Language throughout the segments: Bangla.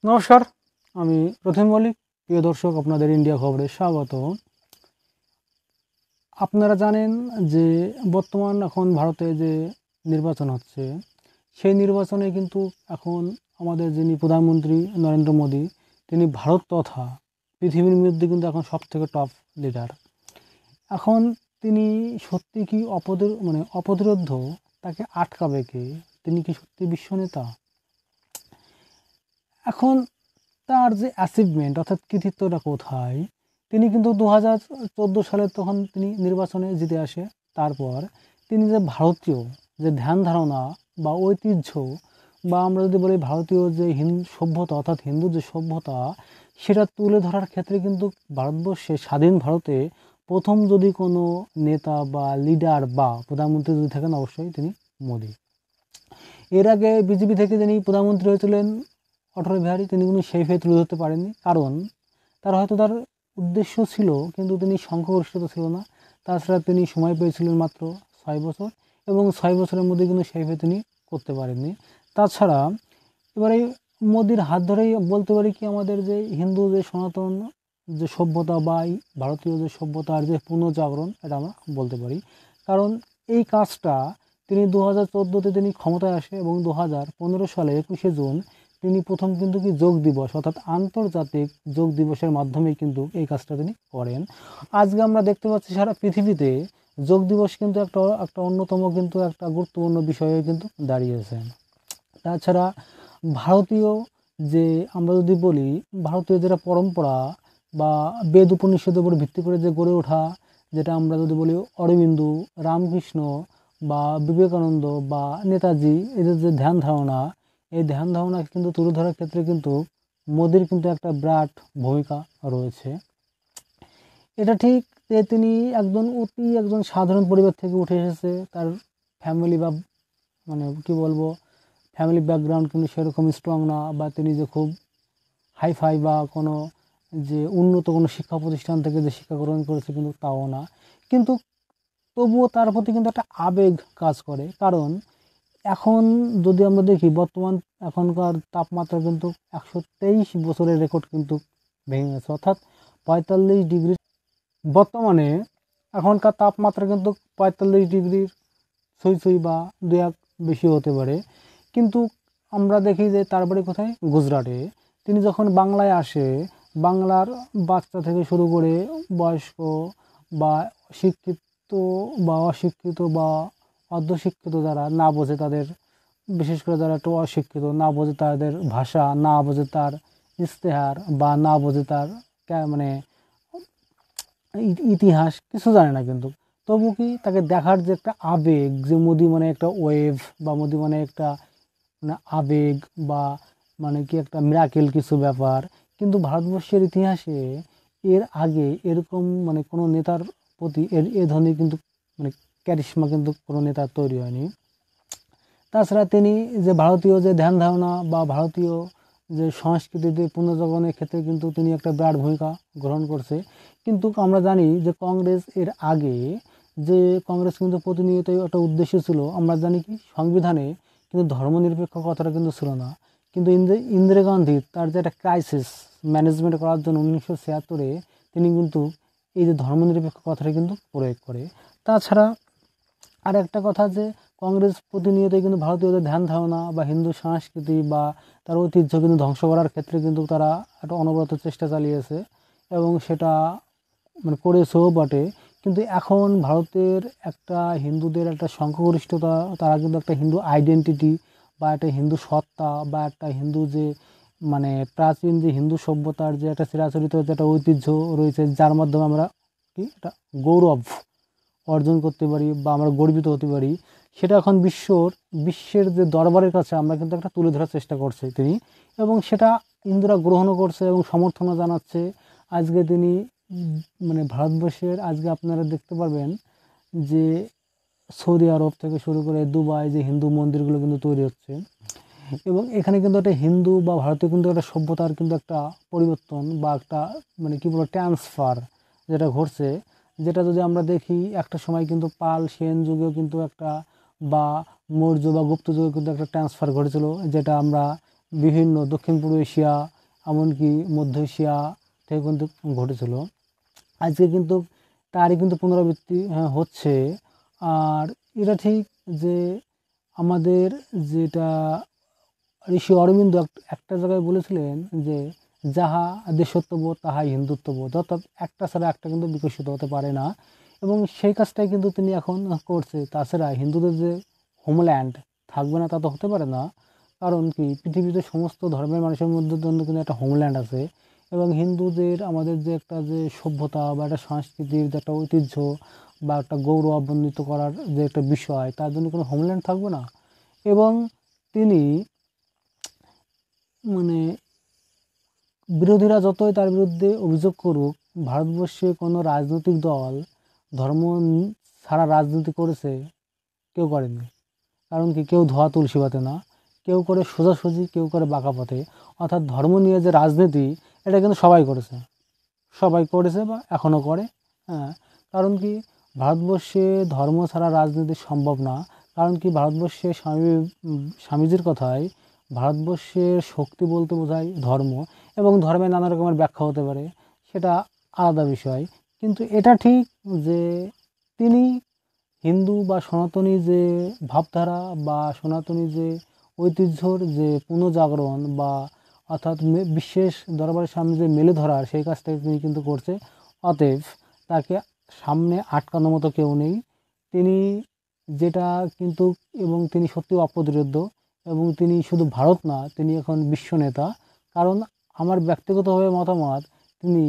নমস্কার, আমি প্রথম মল্লিক। প্রিয় দর্শক, আপনাদের ইন্ডিয়া খবরে স্বাগত। আপনারা জানেন যে বর্তমান এখন ভারতে যে নির্বাচন হচ্ছে, সেই নির্বাচনে কিন্তু এখন আমাদের যিনি প্রধানমন্ত্রী নরেন্দ্র মোদী, তিনি ভারত তথা পৃথিবীর মধ্যে কিন্তু এখন সবথেকে টপ লিডার। এখন তিনি সত্যি কি অপ্রতিরোধ্য? তাকে আটকাবে কে? তিনি কি সত্যি বিশ্বনেতা? এখন তার যে অ্যাচিভমেন্ট অর্থাৎ কৃতিত্বটা কোথায়? তিনি কিন্তু 2014 সালে তখন তিনি নির্বাচনে জিতে আসে। তারপর তিনি যে ভারতীয় যে ধ্যান ধারণা বা ঐতিহ্য, বা আমরা যদি বলি ভারতীয় যে সভ্যতা অর্থাৎ হিন্দু যে সভ্যতা, সেটা তুলে ধরার ক্ষেত্রে কিন্তু ভারতবর্ষে স্বাধীন ভারতে প্রথম যদি কোনো নেতা বা লিডার বা প্রধানমন্ত্রী যদি থাকেন, অবশ্যই তিনি মোদী। এর আগে বিজেপি থেকে যিনি প্রধানমন্ত্রী হয়েছিলেন অটল বিহারী, তিনি কিন্তু সেই ফের তুলে ধরতে পারেননি, কারণ তার উদ্দেশ্য ছিল, কিন্তু তিনি সংখ্যাগরিষ্ঠতা ছিল না। তাছাড়া তিনি সময় পেয়েছিলেন মাত্র 6 বছর, এবং 6 বছরের মধ্যে কিন্তু সেই ফের তিনি করতে পারেননি। তাছাড়া এবারে মোদির হাত ধরেই বলতে পারি কি, আমাদের যে হিন্দু যে সনাতন যে সভ্যতা বা ভারতীয় যে সভ্যতার যে পুনর্জাগরণ, এটা আমরা বলতে পারি। কারণ এই কাজটা তিনি 2014-তে তিনি ক্ষমতায় আসে, এবং 2015 সালে 21শে জুন তিনি প্রথম কিন্তু কি যোগ দিবস অর্থাৎ আন্তর্জাতিক যোগ দিবসের মাধ্যমে কিন্তু এই কাজটা তিনি করেন। আজকে আমরা দেখতে পাচ্ছি সারা পৃথিবীতে যোগ দিবস কিন্তু একটা অন্যতম কিন্তু একটা গুরুত্বপূর্ণ বিষয়ে কিন্তু দাঁড়িয়েছে। তাছাড়া ভারতীয় যে আমরা যদি বলি ভারতীয় যেটা পরম্পরা বা বেদ উপনিষদের উপর ভিত্তি করে যে গড়ে ওঠা, যেটা আমরা যদি বলি অরবিন্দু, রামকৃষ্ণ বা বিবেকানন্দ বা নেতাজি, এদের যে ধ্যান ধারণা, এই ধ্যান ধারণা কিন্তু তুলে ধরার ক্ষেত্রে কিন্তু মোদির কিন্তু একটা বিরাট ভূমিকা রয়েছে। এটা ঠিক যে তিনি একজন সাধারণ পরিবার থেকে উঠে এসেছে। তার ফ্যামিলি বা কি বলবো, ফ্যামিলি ব্যাকগ্রাউন্ড কিন্তু সেরকম স্ট্রং না, বা তিনি যে খুব হাইফাই বা কোনো যে উন্নত কোনো শিক্ষা প্রতিষ্ঠান থেকে যে শিক্ষা গ্রহণ করেছে, কিন্তু তাও না। কিন্তু তবুও তার প্রতি কিন্তু একটা আবেগ কাজ করে। কারণ এখন যদি আমরা দেখি বর্তমান এখনকার তাপমাত্রা কিন্তু 123 বছরের রেকর্ড কিন্তু ভেঙে গেছে, অর্থাৎ 45 ডিগ্রি। বর্তমানে এখনকার তাপমাত্রা কিন্তু 45 ডিগ্রির ছুঁই বা 2-1 বেশি হতে পারে। কিন্তু আমরা দেখি যে তার বাড়ি কোথায়, গুজরাটে। তিনি যখন বাংলায় আসে, বাংলার বাচ্চা থেকে শুরু করে বয়স্ক বা শিক্ষিত বা অশিক্ষিত বা অর্ধশিক্ষিত যারা না বোঝে তাদের, বিশেষ করে যারা একটু অশিক্ষিত না বোঝে তাদের ভাষা, না বোঝে তার ইশতেহার, বা না বোঝে তার মানে ইতিহাস কিছু জানে না, কিন্তু তবু কি তাকে দেখার যে একটা আবেগ, যে মোদি মানে একটা ওয়েভ, বা মোদি মানে একটা আবেগ, বা কি একটা মিরাকেল কিছু ব্যাপার। কিন্তু ভারতবর্ষের ইতিহাসে এর আগে এরকম কোনো নেতার প্রতি এ ধরনের কিন্তু ক্যারিশমা কিন্তু কোনো নেতার তৈরি হয়নি। তাছাড়া তিনি যে ভারতীয় যে ধ্যান ধারণা বা ভারতীয় যে সংস্কৃতিতে পুনর্জাগরণের ক্ষেত্রে কিন্তু তিনি একটা বিরাট ভূমিকা গ্রহণ করছে। কিন্তু আমরা জানি যে কংগ্রেস এর আগে যে কংগ্রেস কিন্তু প্রতিনিয়তই একটা উদ্দেশ্য ছিল, আমরা জানি কি সংবিধানে কিন্তু ধর্মনিরপেক্ষ কথাটা কিন্তু ছিল না। কিন্তু ইন্দিরা গান্ধী তার যে একটা ক্রাইসিস ম্যানেজমেন্ট করার জন্য 1976-এ তিনি কিন্তু এই যে ধর্মনিরপেক্ষ কথাটা কিন্তু প্রয়োগ করে। তাছাড়া আর একটা কথা, যে কংগ্রেস প্রতিনিয়তই কিন্তু ভারতীয়দের ধ্যান ধারণা বা হিন্দু সংস্কৃতি বা তার ঐতিহ্য কিন্তু ধ্বংস করার ক্ষেত্রে কিন্তু তারা একটা অনবরত চেষ্টা চালিয়েছে, এবং সেটা করেছেও বটে। কিন্তু এখন ভারতের একটা হিন্দুদের একটা সংখ্যাগরিষ্ঠতা, তারা কিন্তু একটা হিন্দু আইডেন্টিটি বা একটা হিন্দু সত্তা বা একটা হিন্দু যে প্রাচীন যে হিন্দু সভ্যতার যে একটা চিরাচরিত যে একটা ঐতিহ্য রয়েছে, যার মাধ্যমে আমরা কি একটা গৌরব অর্জন করতে পারি বা আমরা গর্বিত হতে পারি, সেটা এখন বিশ্বের যে দরবারের কাছে আমরা কিন্তু একটা তুলে ধরার চেষ্টা করছে তিনি, এবং সেটা হিন্দুরা গ্রহণও করছে এবং সমর্থনও জানাচ্ছে। আজকে তিনি ভারতবর্ষের আজকে আপনারা দেখতে পারবেন যে সৌদি আরব থেকে শুরু করে দুবাই যে হিন্দু মন্দিরগুলো কিন্তু তৈরি হচ্ছে, এবং এখানে কিন্তু একটা হিন্দু বা ভারতীয় কিন্তু একটা সভ্যতার কিন্তু একটা পরিবর্তন বা একটা কি বলবো ট্রান্সফার যেটা ঘটছে। যেটা যদি আমরা দেখি, একটা সময় কিন্তু পাল সেন যুগেও কিন্তু একটা, বা মৌর্য বা গুপ্ত যুগে কিন্তু একটা ট্রান্সফার ঘটেছিল, যেটা আমরা বিভিন্ন দক্ষিণ পূর্ব এশিয়া এমনকি মধ্য এশিয়া থেকে কিন্তু ঘটেছিল। আজকে কিন্তু তারই কিন্তু পুনরাবৃত্তি হচ্ছে। আর এটা ঠিক যে আমাদের যেটা ঋষি অরবিন্দ একটা জায়গায় বলেছিলেন যে যাহা দেশত্ববোধ তাহাই হিন্দুত্ববোধ, অর্থাৎ একটা ছাড়া একটা কিন্তু বিকশিত হতে পারে না, এবং সেই কাজটাই কিন্তু তিনি এখন করছে। তাছাড়া হিন্দুদের যে হোমল্যান্ড থাকবে না তা তো হতে পারে না, কারণ কি পৃথিবীতে সমস্ত ধর্মের মানুষের মধ্যে জন্য কিন্তু একটা হোমল্যান্ড আছে, এবং হিন্দুদের আমাদের যে একটা যে সভ্যতা বা একটা সংস্কৃতির যে একটা ঐতিহ্য বা একটা গৌরবান্বিত করার যে একটা বিষয়, তার জন্য কোনো হোমল্যান্ড থাকবে না। এবং তিনি মানে বিরোধীরা যতই তার বিরুদ্ধে অভিযোগ করুক, ভারতবর্ষে কোনো রাজনৈতিক দল ধর্ম ছাড়া রাজনীতি করেছে? কেউ করেনি। কারণ কি, কেউ ধোয়া তুলসী পাতে না, কেউ করে সোজাসুজি, কেউ করে বাঁকা পথে। অর্থাৎ ধর্ম নিয়ে যে রাজনীতি, এটা কিন্তু সবাই করেছে বা এখনও করে। হ্যাঁ, কারণ কি, ভারতবর্ষে ধর্ম ছাড়া রাজনীতি সম্ভব না। কারণ কি, ভারতবর্ষে স্বামীজির কথায় ভারতবর্ষের শক্তি বলতে বোঝায় ধর্ম, এবং ধর্মের নানা রকমের ব্যাখ্যা হতে পারে, সেটা আলাদা বিষয়। কিন্তু এটা ঠিক যে তিনি হিন্দু বা সনাতনী যে ভাবধারা বা সনাতনী যে ঐতিহ্যর যে পুনঃজাগরণ বা অর্থাৎ বিশেষ দরবারের সামনে যে মেলে ধরার, সেই কাজটাকে তিনি কিন্তু করছে। অতএব তাকে সামনে আটকানোর মতো কেউ নেই। তিনি যেটা কিন্তু, এবং তিনি সত্যি অপ্রতিরোধ্য, এবং তিনি শুধু ভারত না, তিনি এখন বিশ্ব নেতা। কারণ আমার ব্যক্তিগতভাবে মতামত, তিনি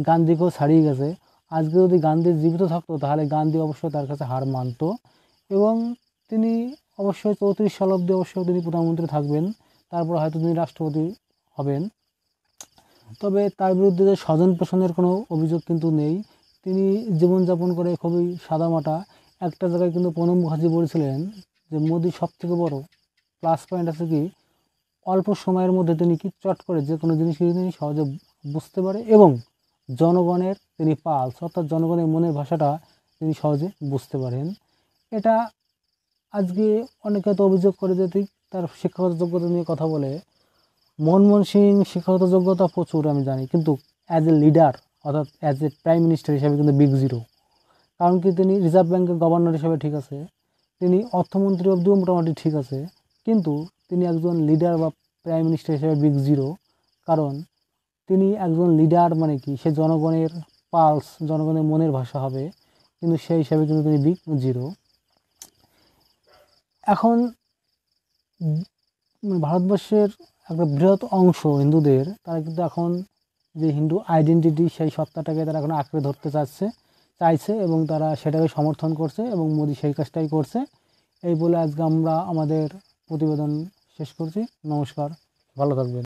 গান্ধীকেও ছাড়িয়ে গেছে। আজকে যদি গান্ধী জীবিত থাকতো, তাহলে গান্ধী অবশ্যই তার কাছে হার মানত, এবং তিনি অবশ্যই 34 সাল অব্দি অবশ্যই তিনি প্রধানমন্ত্রী থাকবেন, তারপর হয়তো তিনি রাষ্ট্রপতি হবেন। তবে তার বিরুদ্ধে যে স্বজন পোষণের কোনো অভিযোগ কিন্তু নেই। তিনি জীবনযাপন করে খুবই সাদামাটা। একটা জায়গায় কিন্তু প্রণব মুখার্জি বলেছিলেন যে মোদির সবথেকে বড় প্লাস পয়েন্ট আছে কি, অল্প সময়ের মধ্যে তিনি কি চট করে যে কোনো জিনিস তিনি সহজে বুঝতে পারে, এবং জনগণের তিনি পালস, অর্থাৎ জনগণের মনের ভাষাটা তিনি সহজে বুঝতে পারেন। এটা আজকে অনেকে তো অভিযোগ করে যে তার শিক্ষাগত যোগ্যতা নিয়ে কথা বলে। মনমোহন সিং শিক্ষাগত যোগ্যতা প্রচুর আমি জানি, কিন্তু অ্যাজ এ লিডার, অর্থাৎ অ্যাজ এ প্রাইম মিনিস্টার হিসাবে কিন্তু বিগ জিরো। কারণ কি, তিনি রিজার্ভ ব্যাঙ্কের গভর্নর হিসেবে ঠিক আছে, তিনি অর্থমন্ত্রী অবধিও মোটামুটি ঠিক আছে, কিন্তু তিনি একজন লিডার বা প্রাইম মিনিস্টার হিসেবে বিগ জিরো। কারণ তিনি একজন লিডার মানে কি, সে জনগণের পালস, জনগণের মনের ভাষা হবে, কিন্তু সেই হিসাবে কিন্তু তিনি বিগ জিরো। এখন ভারতবর্ষের একটা বৃহৎ অংশ হিন্দুদের, তারা কিন্তু এখন যে হিন্দু আইডেন্টিটি, সেই সত্তাটাকে তারা এখন আঁকড়ে ধরতে চাইছে, এবং তারা সেটাকে সমর্থন করছে, এবং মোদি সেই কাজটাই করছে। এই বলে আজকে আমরা আমাদের প্রতিবেদন শেষ করছি। নমস্কার, ভালো থাকবেন।